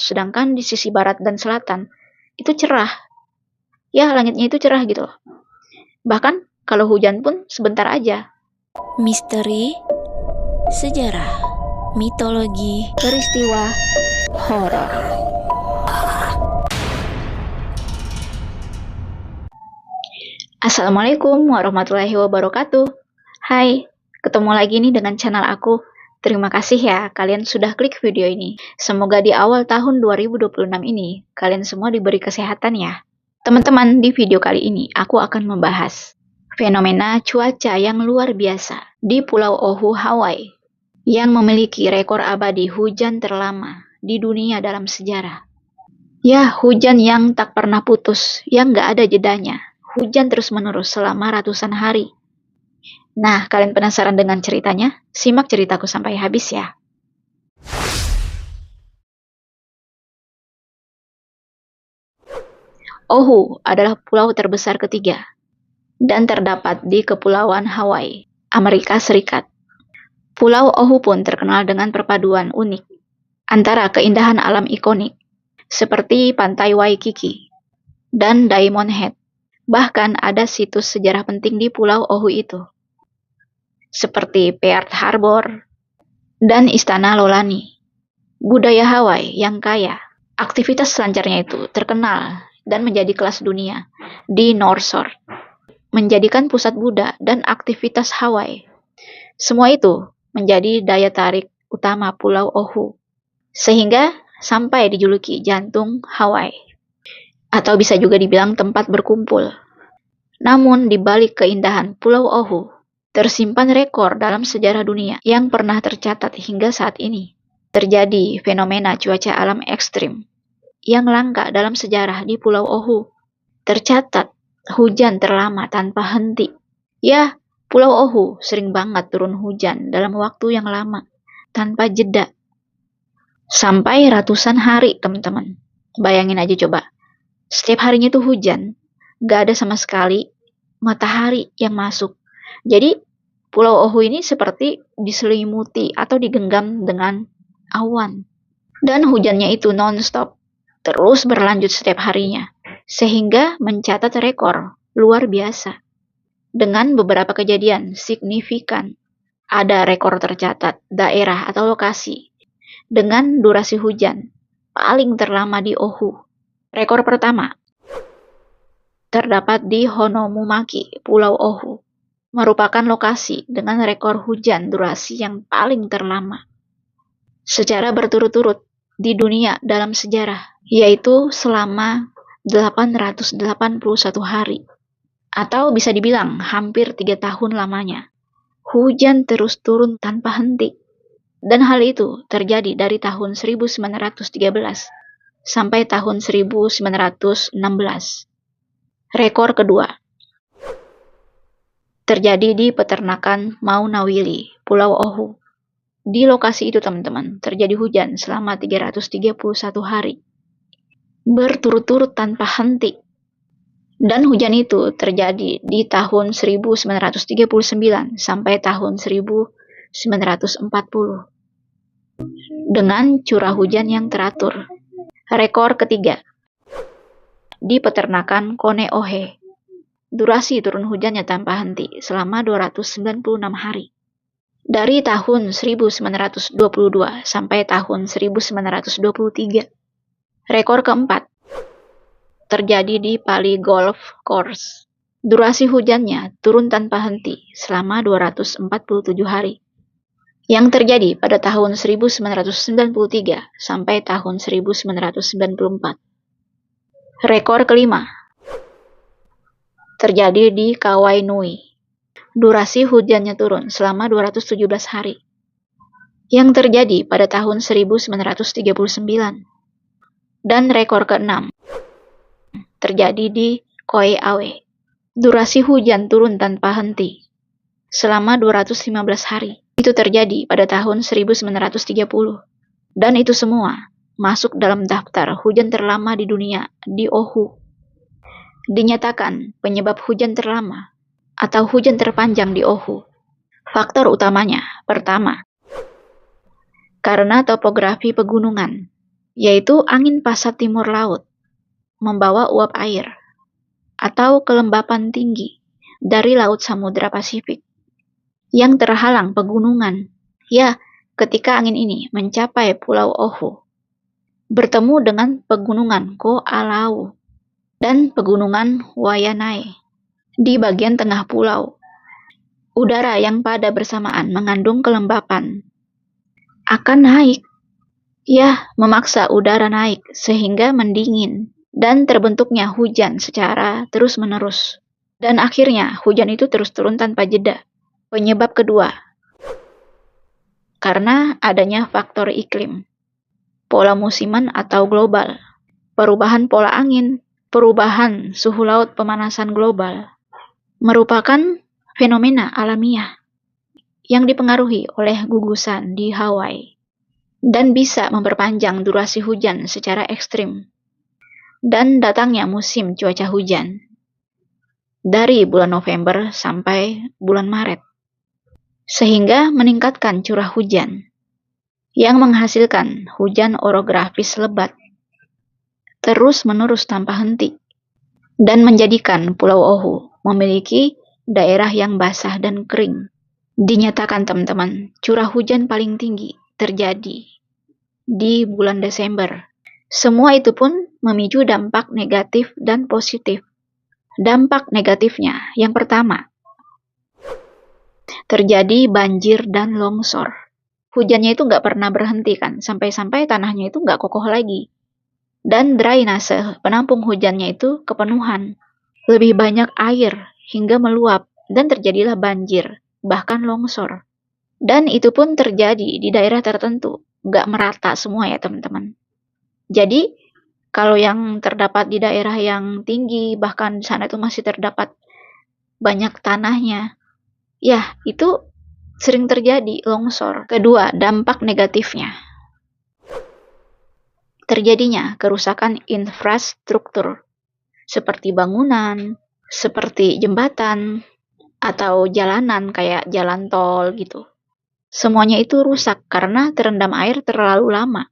sedangkan di sisi barat dan selatan itu cerah. Ya, langitnya itu cerah gitu loh. Bahkan kalau hujan pun sebentar aja. Misteri, sejarah, mitologi, peristiwa horor. Assalamualaikum warahmatullahi wabarakatuh. Hai, ketemu lagi nih dengan channel aku. Terima kasih ya kalian sudah klik video ini. Semoga di awal tahun 2026 ini kalian semua diberi kesehatan ya. Teman-teman, di video kali ini aku akan membahas fenomena cuaca yang luar biasa di Pulau Oahu, Hawaii yang memiliki rekor abadi hujan terlama di dunia dalam sejarah. Ya, hujan yang tak pernah putus, yang gak ada jedanya. Hujan terus-menerus selama ratusan hari. Nah, kalian penasaran dengan ceritanya? Simak ceritaku sampai habis ya. Oahu adalah pulau terbesar ketiga dan terdapat di Kepulauan Hawaii, Amerika Serikat. Pulau Oahu pun terkenal dengan perpaduan unik antara keindahan alam ikonik seperti Pantai Waikiki dan Diamond Head. Bahkan ada situs sejarah penting di Pulau Oahu itu, seperti Pearl Harbor dan Istana Lolani. Budaya Hawaii yang kaya, aktivitas selancarnya itu terkenal dan menjadi kelas dunia di North Shore, menjadikan pusat Buddha dan aktivitas Hawaii. Semua itu menjadi daya tarik utama Pulau Oahu, sehingga sampai dijuluki jantung Hawaii, atau bisa juga dibilang tempat berkumpul. Namun di balik keindahan Pulau Oahu, tersimpan rekor dalam sejarah dunia yang pernah tercatat hingga saat ini. Terjadi fenomena cuaca alam ekstrim yang langka dalam sejarah di Pulau Oahu. Tercatat hujan terlama tanpa henti. Ya, Pulau Oahu sering banget turun hujan dalam waktu yang lama, tanpa jeda. Sampai ratusan hari, teman-teman. Bayangin aja coba. Setiap harinya tuh hujan. Gak ada sama sekali matahari yang masuk. Jadi, Pulau Oahu ini seperti diselimuti atau digenggam dengan awan. Dan hujannya itu non-stop, terus berlanjut setiap harinya, sehingga mencatat rekor luar biasa. Dengan beberapa kejadian signifikan, ada rekor tercatat daerah atau lokasi dengan durasi hujan paling terlama di Oahu. Rekor pertama terdapat di Honomumaki, Pulau Oahu, merupakan lokasi dengan rekor hujan durasi yang paling terlama secara berturut-turut di dunia dalam sejarah, yaitu selama 881 hari, atau bisa dibilang hampir 3 tahun lamanya. Hujan terus turun tanpa henti, dan hal itu terjadi dari tahun 1913 sampai tahun 1916. Rekor kedua terjadi di peternakan Maunawili, Pulau Oahu. Di lokasi itu, teman-teman, terjadi hujan selama 331 hari, berturut-turut tanpa henti. Dan hujan itu terjadi di tahun 1939 sampai tahun 1940. Dengan curah hujan yang teratur. Rekor ketiga di peternakan Koneohe. Durasi turun hujannya tanpa henti selama 296 hari. Dari tahun 1922 sampai tahun 1923. Rekor keempat terjadi di Pali Golf Course. Durasi hujannya turun tanpa henti selama 247 hari. Yang terjadi pada tahun 1993 sampai tahun 1994. Rekor kelima terjadi di Kauai Nui. Durasi hujannya turun selama 217 hari. Yang terjadi pada tahun 1939. Dan rekor keenam terjadi di Koeawe. Durasi hujan turun tanpa henti selama 215 hari. Itu terjadi pada tahun 1930. Dan itu semua masuk dalam daftar hujan terlama di dunia di Oahu. Dinyatakan penyebab hujan terlama atau hujan terpanjang di Oahu. Faktor utamanya, pertama, karena topografi pegunungan. yaitu angin pasat timur laut, membawa uap air atau kelembapan tinggi dari Laut Samudra Pasifik yang terhalang pegunungan. Ya, ketika angin ini mencapai Pulau Oahu, bertemu dengan pegunungan Ko'alau dan pegunungan Waianae di bagian tengah pulau. Udara yang pada bersamaan mengandung kelembapan akan naik. Ya, memaksa udara naik sehingga mendingin dan terbentuknya hujan secara terus-menerus. Dan akhirnya hujan itu terus turun tanpa jeda. Penyebab kedua, karena adanya faktor iklim, pola musiman atau global, perubahan pola angin, perubahan suhu laut, pemanasan global, merupakan fenomena alamiah yang dipengaruhi oleh gugusan di Hawaii dan bisa memperpanjang durasi hujan secara ekstrim dan datangnya musim cuaca hujan dari bulan November sampai bulan Maret, sehingga meningkatkan curah hujan yang menghasilkan hujan orografis lebat terus-menerus tanpa henti dan menjadikan Pulau Oahu memiliki daerah yang basah dan kering. Dinyatakan teman-teman, curah hujan paling tinggi terjadi di bulan Desember. Semua itu pun memicu dampak negatif dan positif. Dampak negatifnya, yang pertama, terjadi banjir dan longsor. Hujannya itu nggak pernah berhenti kan, sampai-sampai tanahnya itu nggak kokoh lagi. Dan drainase penampung hujannya itu kepenuhan. Lebih banyak air hingga meluap dan terjadilah banjir, bahkan longsor. Dan itu pun terjadi di daerah tertentu, nggak merata semua ya teman-teman. Jadi, kalau yang terdapat di daerah yang tinggi, bahkan di sana itu masih terdapat banyak tanahnya, ya itu sering terjadi longsor. Kedua, dampak negatifnya, terjadinya kerusakan infrastruktur, seperti bangunan, seperti jembatan, atau jalanan kayak jalan tol gitu. Semuanya itu rusak karena terendam air terlalu lama.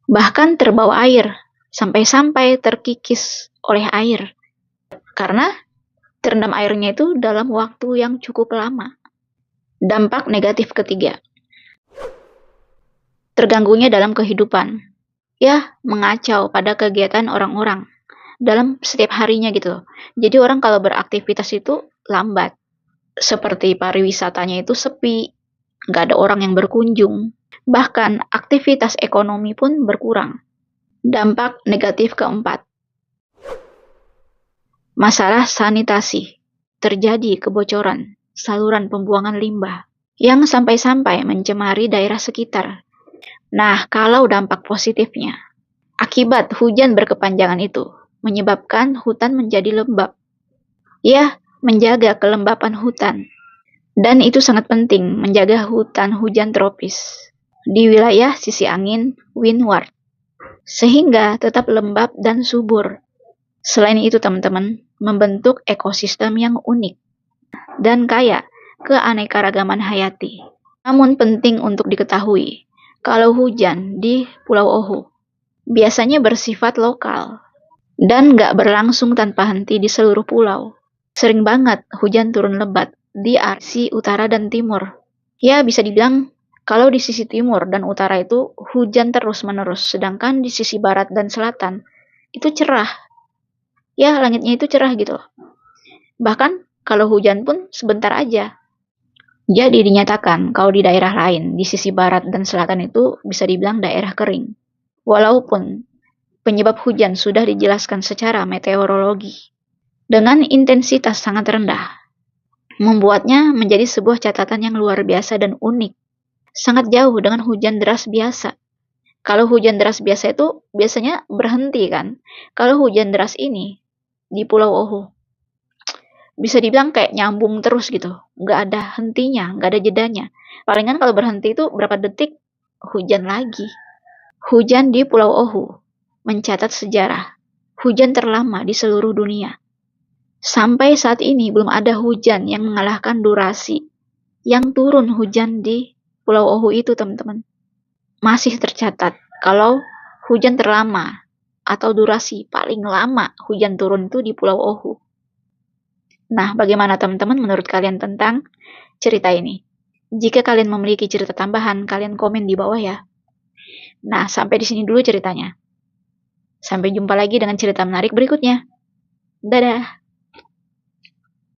Bahkan terbawa air, sampai-sampai terkikis oleh air. Karena terendam airnya itu dalam waktu yang cukup lama. Dampak negatif ketiga, terganggunya dalam kehidupan. Ya, mengacau pada kegiatan orang-orang dalam setiap harinya gitu. Jadi orang kalau beraktivitas itu lambat. Seperti pariwisatanya itu sepi, nggak ada orang yang berkunjung. Bahkan aktivitas ekonomi pun berkurang. Dampak negatif keempat, masalah sanitasi. Terjadi kebocoran saluran pembuangan limbah yang sampai-sampai mencemari daerah sekitar. Nah, kalau dampak positifnya, akibat hujan berkepanjangan itu menyebabkan hutan menjadi lembab. Ya, menjaga kelembapan hutan. Dan itu sangat penting, menjaga hutan hujan tropis di wilayah sisi angin windward, sehingga tetap lembab dan subur. Selain itu teman-teman, membentuk ekosistem yang unik dan kaya keanekaragaman hayati. Namun penting untuk diketahui, kalau hujan di Pulau Oahu biasanya bersifat lokal dan nggak berlangsung tanpa henti di seluruh pulau. Sering banget hujan turun lebat di sisi utara dan timur. Ya, bisa dibilang kalau di sisi timur dan utara itu hujan terus-menerus, sedangkan di sisi barat dan selatan itu cerah. Ya, langitnya itu cerah gitu. Bahkan kalau hujan pun sebentar aja. Jadi dinyatakan kalau di daerah lain, di sisi barat dan selatan itu bisa dibilang daerah kering. Walaupun penyebab hujan sudah dijelaskan secara meteorologi dengan intensitas sangat rendah, membuatnya menjadi sebuah catatan yang luar biasa dan unik. Sangat jauh dengan hujan deras biasa. Kalau hujan deras biasa itu biasanya berhenti kan. Kalau hujan deras ini di Pulau Oahu bisa dibilang kayak nyambung terus gitu. Nggak ada hentinya, nggak ada jedanya. Palingan kalau berhenti itu berapa detik hujan lagi. Hujan di Pulau Oahu mencatat sejarah. Hujan terlama di seluruh dunia. Sampai saat ini belum ada hujan yang mengalahkan durasi yang turun hujan di Pulau Oahu itu teman-teman. Masih tercatat kalau hujan terlama atau durasi paling lama hujan turun itu di Pulau Ohu. Nah, bagaimana teman-teman menurut kalian tentang cerita ini? Jika kalian memiliki cerita tambahan, kalian komen di bawah ya. Nah, sampai di sini dulu ceritanya. Sampai jumpa lagi dengan cerita menarik berikutnya. Dadah!